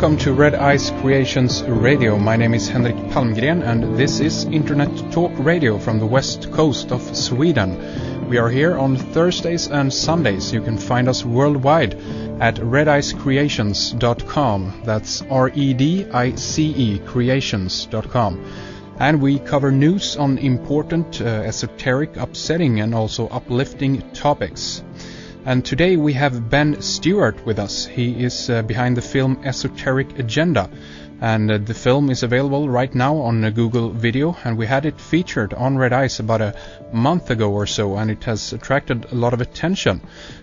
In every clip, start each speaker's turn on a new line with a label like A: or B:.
A: welcome to Red Eyes Creations Radio. My name is Henrik Palmgren and this is Internet Talk Radio from the west coast of Sweden. We are here on Thursdays and Sundays. You can find us worldwide at redicecreations.com. That's REDICE creations.com. And we cover news on important, esoteric, upsetting and also uplifting topics. And today we have Ben Stewart with us. He is behind the film Esoteric Agenda. And the film is available right now on Google Video. And we had it featured on Red Eyes about a month ago or so. And it has attracted a lot of attention.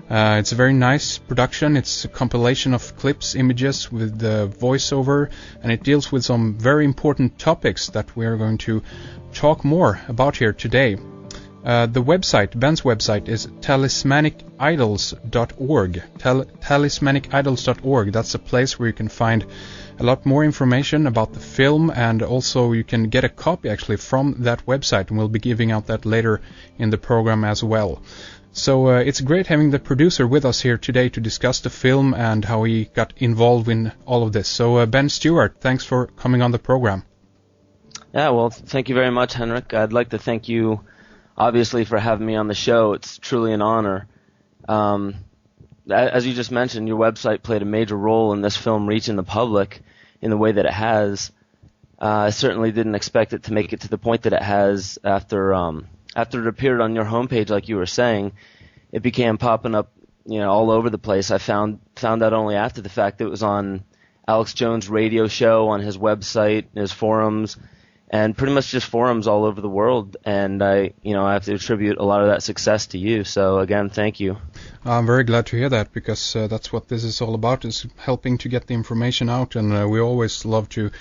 A: It's a very nice production. It's a compilation of clips, images with the voiceover. And it deals with some very important topics that we are going to talk more about here today. The website, Ben's website, is talismanicidols.org. Talismanicidols.org. That's a place where you can find a lot more information about the film, and also you can get a copy actually from that website, and we'll be giving out that later in the program as well. So it's great having the producer with us here today to discuss the film and how he got involved in all of this. So Ben Stewart, thanks for coming on the program.
B: Yeah, well, thank you very much, Henrik. I'd like to thank you obviously for having me on the show. It's truly an honor. As you just mentioned, your website played a major role in this film reaching the public in the way that it has. I certainly didn't expect it to make it to the point that it has after it appeared on your homepage, like you were saying. It began popping up, all over the place. I found out only after the fact that it was on Alex Jones' radio show, on his website, his forums, and pretty much just forums all over the world. And I have to attribute a lot of that success to you. So again, thank you.
A: I'm very glad to hear that, because that's what this is all about, is helping to get the information out. And we always love to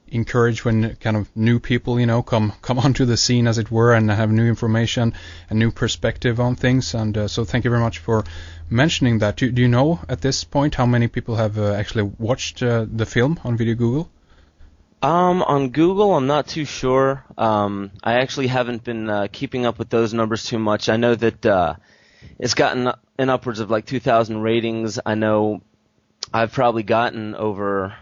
A: encourage when kind of new people, come onto the scene, as it were, and have new information and new perspective on things. And so thank you very much for mentioning that. Do you know at this point how many people have actually watched the film on Video Google?
B: On Google, I'm not too sure. I actually haven't been keeping up with those numbers too much. I know that it's gotten in upwards of like 2,000 ratings. I know I've probably gotten over,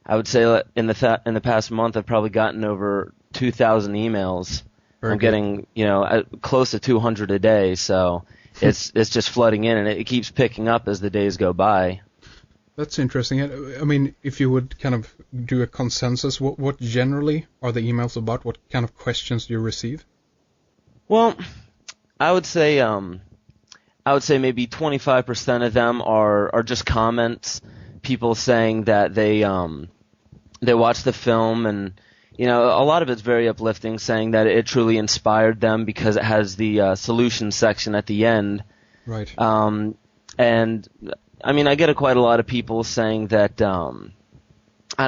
B: I would say in the past month, I've probably gotten over 2,000 emails. I'm getting, close to 200 a day. So it's just flooding in, and it keeps picking up as the days go by.
A: That's interesting. I mean, if you would kind of do a consensus, what generally are the emails about? What kind of questions do you receive?
B: Well, I would say maybe 25% of them are just comments, people saying that they watched the film, and a lot of it's very uplifting, saying that it truly inspired them because it has the solution section at the end.
A: Right.
B: And I mean, I get quite a lot of people saying that, I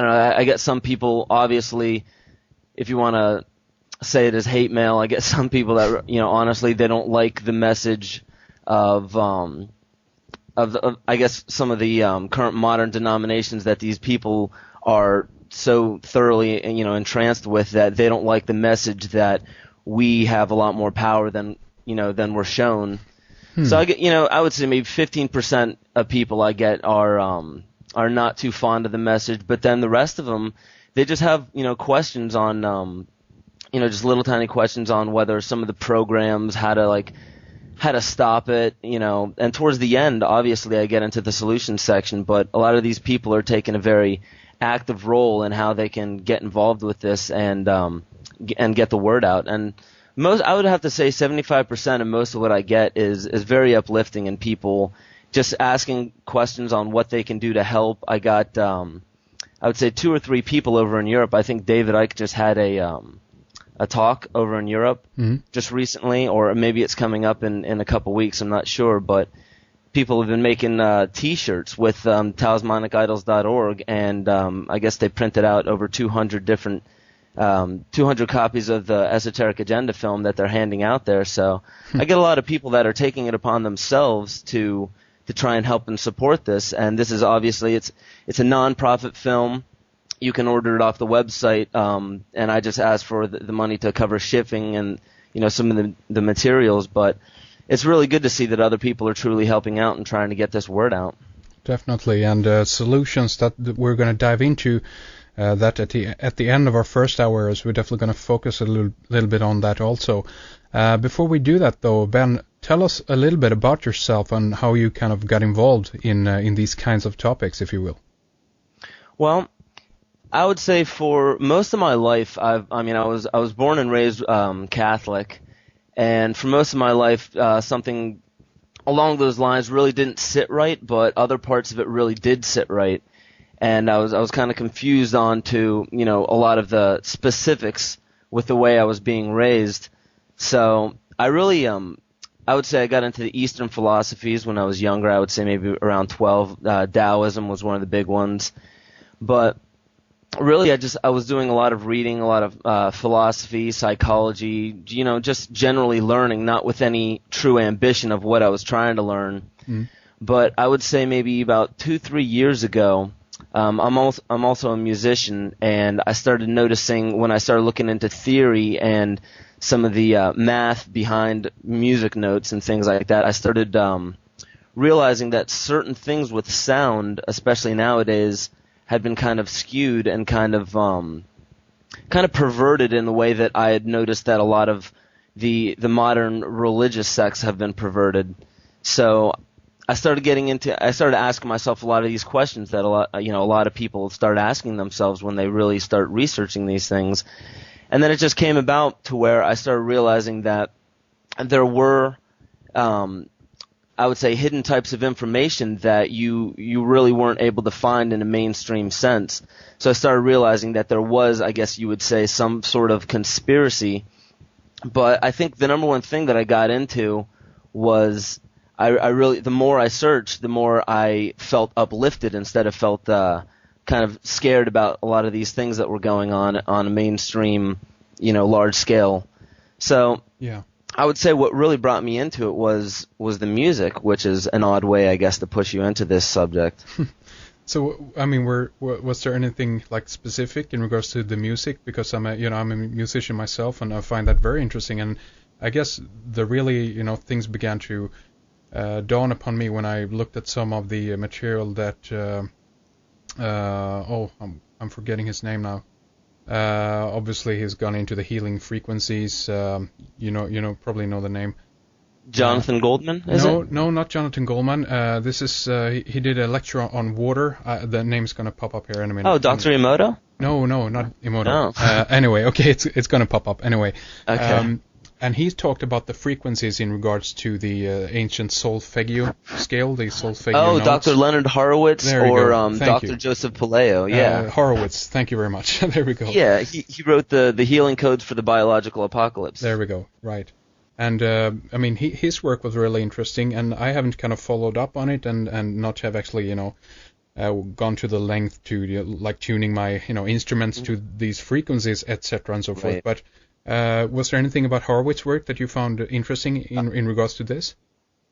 B: don't know, I get some people, obviously, if you want to say it as hate mail, I get some people that, honestly, they don't like the message of I guess, some of the current modern denominations that these people are so thoroughly, entranced with, that they don't like the message that we have a lot more power than we're shown. So I get, I would say maybe 15% of people I get are not too fond of the message, but then the rest of them, they just have, questions on, just little tiny questions on whether some of the programs, how to stop it, and towards the end, obviously I get into the solutions section, but a lot of these people are taking a very active role in how they can get involved with this and get the word out. And I would have to say 75% of most of what I get is very uplifting, and people just asking questions on what they can do to help. I got, I would say 2 or 3 people over in Europe. I think David Icke just had a talk over in Europe just recently, or maybe it's coming up in a couple weeks. I'm not sure, but people have been making T-shirts with talismanicidols.org, and I guess they printed out over 200 different 200 copies of the Esoteric Agenda film that they're handing out there. So I get a lot of people that are taking it upon themselves to try and help and support this. And this is obviously, it's a non-profit film. You can order it off the website, and I just ask for the money to cover shipping and some of the materials. But it's really good to see that other people are truly helping out and trying to get this word out.
A: definitely, and solutions that we're going to dive into. That at the end of our first hour, is we're definitely going to focus a little bit on that also. Before we do that, though, Ben, tell us a little bit about yourself and how you kind of got involved in these kinds of topics, if you will.
B: Well, I would say for most of my life, I was born and raised Catholic, and for most of my life, something along those lines really didn't sit right, but other parts of it really did sit right. And I was kind of confused on to, a lot of the specifics with the way I was being raised. So I really, I would say I got into the Eastern philosophies when I was younger. I would say maybe around 12. Taoism was one of the big ones. But really, I was doing a lot of reading, a lot of philosophy, psychology, just generally learning, not with any true ambition of what I was trying to learn. Mm. But I would say maybe about 2-3 years ago, I'm also a musician, and I started noticing when I started looking into theory and some of the math behind music notes and things like that, I started realizing that certain things with sound, especially nowadays, had been kind of skewed and kind of perverted in the way that I had noticed that a lot of the modern religious sects have been perverted. So I started asking myself a lot of these questions that a lot of people start asking themselves when they really start researching these things. And then it just came about to where I started realizing that there were, I would say, hidden types of information that you really weren't able to find in a mainstream sense. So I started realizing that there was, I guess you would say, some sort of conspiracy. But I think the number one thing that I got into was I really, the more I searched, the more I felt uplifted instead of felt kind of scared about a lot of these things that were going on a mainstream, large scale. So yeah. I would say what really brought me into it was the music, which is an odd way, I guess, to push you into this subject.
A: So, I mean, was there anything like specific in regards to the music? Because I'm a musician myself, and I find that very interesting. And I guess the really, things began to dawn upon me when I looked at some of the material that, I'm forgetting his name now. Obviously, he's gone into the healing frequencies. Probably know the name.
B: Jonathan Goldman, is it?
A: No, not Jonathan Goldman. This is he did a lecture on water. The name's gonna pop up here in a minute.
B: Oh, Dr. Emoto?
A: No, not Emoto.
B: No.
A: Anyway, okay, it's gonna pop up anyway.
B: Okay.
A: And he's talked about the frequencies in regards to the ancient solfeggio scale, the solfeggio notes.
B: Dr. Leonard Horowitz or Dr.
A: You.
B: Joseph Palaio, yeah.
A: Horowitz, thank you very much. There we go.
B: Yeah, he wrote the healing codes for the biological apocalypse.
A: There we go, right. And, his work was really interesting, and I haven't kind of followed up on it and not have actually, gone to the length to, like, tuning my, instruments to these frequencies, etc. and so forth.
B: Right.
A: But was there anything about Horowitz's work that you found interesting in regards to this?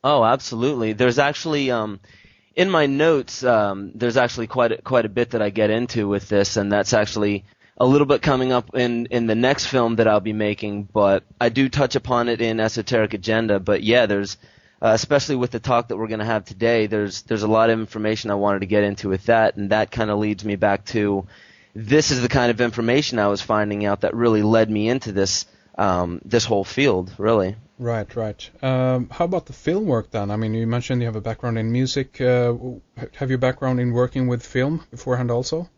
B: Oh, absolutely. There's actually, in my notes, there's actually quite a bit that I get into with this, and that's actually a little bit coming up in the next film that I'll be making, but I do touch upon it in Esoteric Agenda. But yeah, there's, especially with the talk that we're going to have today, there's a lot of information I wanted to get into with that, and that kind of leads me back to this is the kind of information I was finding out that really led me into this this whole field, really. Right.
A: How about the film work then? I mean, you mentioned you have a background in music. Have you background in working with film beforehand also?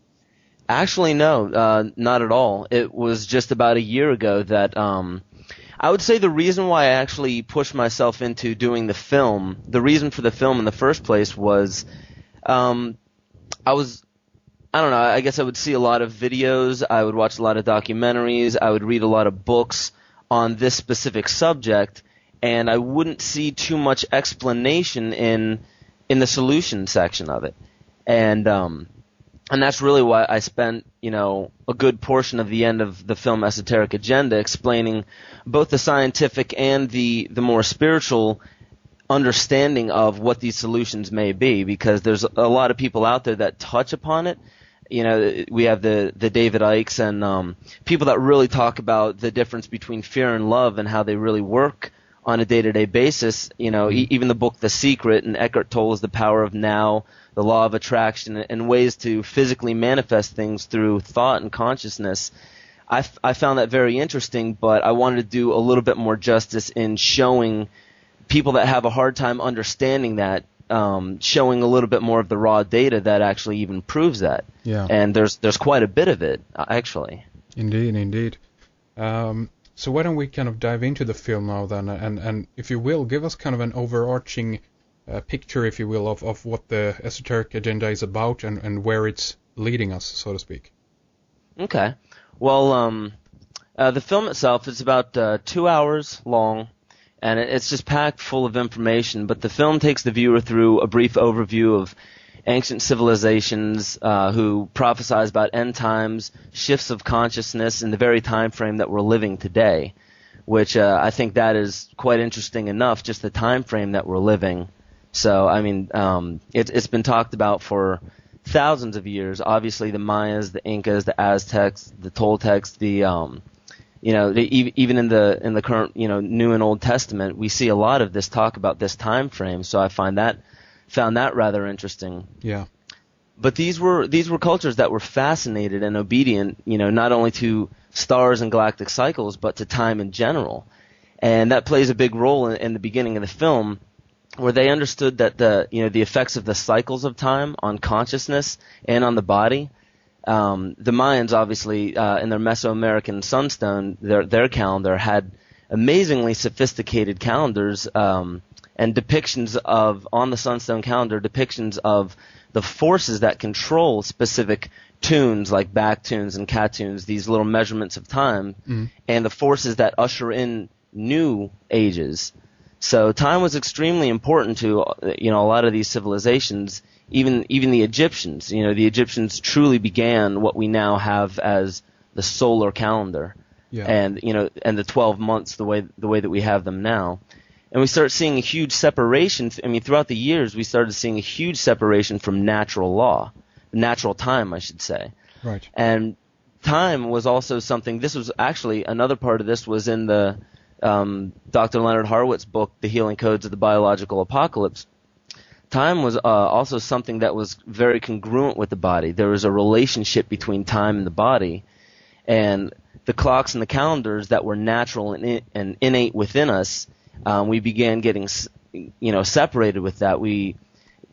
B: Actually, no, not at all. It was just about a year ago that I would say the reason why I actually pushed myself into doing the film, the reason for the film in the first place was I don't know, I guess I would see a lot of videos, I would watch a lot of documentaries, I would read a lot of books on this specific subject, and I wouldn't see too much explanation in the solution section of it. And that's really why I spent, a good portion of the end of the film Esoteric Agenda explaining both the scientific and the more spiritual understanding of what these solutions may be, because there's a lot of people out there that touch upon it. We have the David Icks and people that really talk about the difference between fear and love and how they really work on a day-to-day basis. You know, even the book The Secret and Eckhart Tolle's The Power of Now, the law of attraction, and ways to physically manifest things through thought and consciousness. I found that very interesting, but I wanted to do a little bit more justice in showing people that have a hard time understanding that, showing a little bit more of the raw data that actually even proves that.
A: Yeah.
B: And there's quite a bit of it, actually.
A: Indeed. So why don't we kind of dive into the film now then, and if you will, give us kind of an overarching picture, if you will, of what the esoteric agenda is about and where it's leading us, so to speak.
B: Okay. Well, the film itself is about 2 hours long, and it's just packed full of information, but the film takes the viewer through a brief overview of ancient civilizations who prophesize about end times, shifts of consciousness in the very time frame that we're living today, which I think that is quite interesting enough, just the time frame that we're living. So, I mean, it's been talked about for thousands of years. Obviously, the Mayas, the Incas, the Aztecs, the Toltecs, even in the current, New and Old Testament, we see a lot of this talk about this time frame. So I found that rather interesting.
A: Yeah.
B: But these were cultures that were fascinated and obedient, not only to stars and galactic cycles, but to time in general. And that plays a big role in the beginning of the film, where they understood that the effects of the cycles of time on consciousness and on the body. The Mayans, obviously, in their Mesoamerican sunstone, their calendar had amazingly sophisticated calendars, and depictions on the sunstone calendar, depictions of the forces that control specific tunes like back tunes and cat tunes, these little measurements of time, and the forces that usher in new ages. So time was extremely important to a lot of these civilizations, even the Egyptians. The Egyptians truly began what we now have as the solar calendar, and the 12 months the way that we have them now. And we start seeing a huge separation. I mean, throughout the years, we started seeing a huge separation from natural law, natural time, I should say.
A: Right.
B: And time was also something. This was actually another part of this was in the Dr. Leonard Horowitz book, The Healing Codes of the Biological Apocalypse. Time was also something that was very congruent with the body. There was a relationship between time and the body, and the clocks and the calendars that were natural and innate within us. We began getting, separated with that. We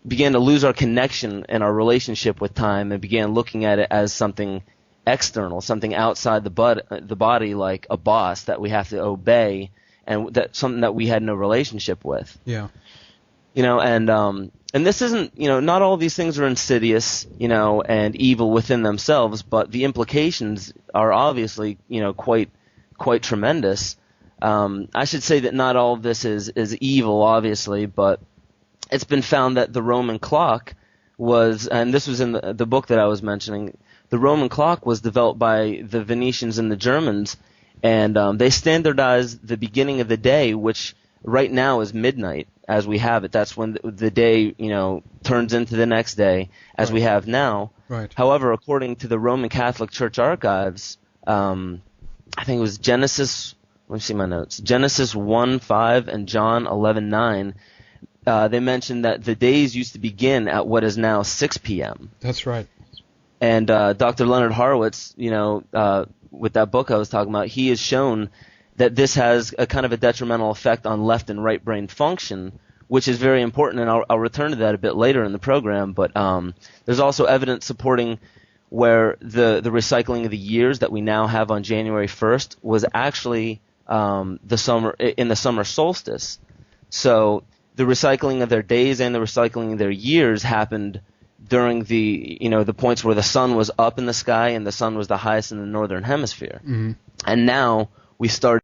B: began to lose our connection and our relationship with time, and began looking at it as something external, something outside the body, like a boss that we have to obey, and that something that we had no relationship with.
A: Yeah.
B: And this isn't, not all of these things are insidious, and evil within themselves, but the implications are obviously, quite tremendous. I should say that not all of this is evil, obviously, but it's been found that the Roman clock was, and this was in the book that I was mentioning, the Roman clock was developed by the Venetians and the Germans, and they standardized the beginning of the day, which right now is midnight as we have it. That's when the day, turns into the next day as we have now.
A: Right.
B: However, according to the Roman Catholic Church archives, I think it was Genesis, let me see my notes, Genesis 1:5 and John 11:9, they mentioned that the days used to begin at what is now 6 p.m.
A: That's right.
B: And Dr. Leonard Horowitz, with that book I was talking about, he has shown that this has a kind of a detrimental effect on left and right brain function, which is very important, and I'll return to that a bit later in the program. But there's also evidence supporting where the recycling of the years that we now have on January 1st was actually in the summer solstice. So the recycling of their days and the recycling of their years happened during the points where the sun was up in the sky and the sun was the highest in the northern hemisphere. Mm-hmm. And now we start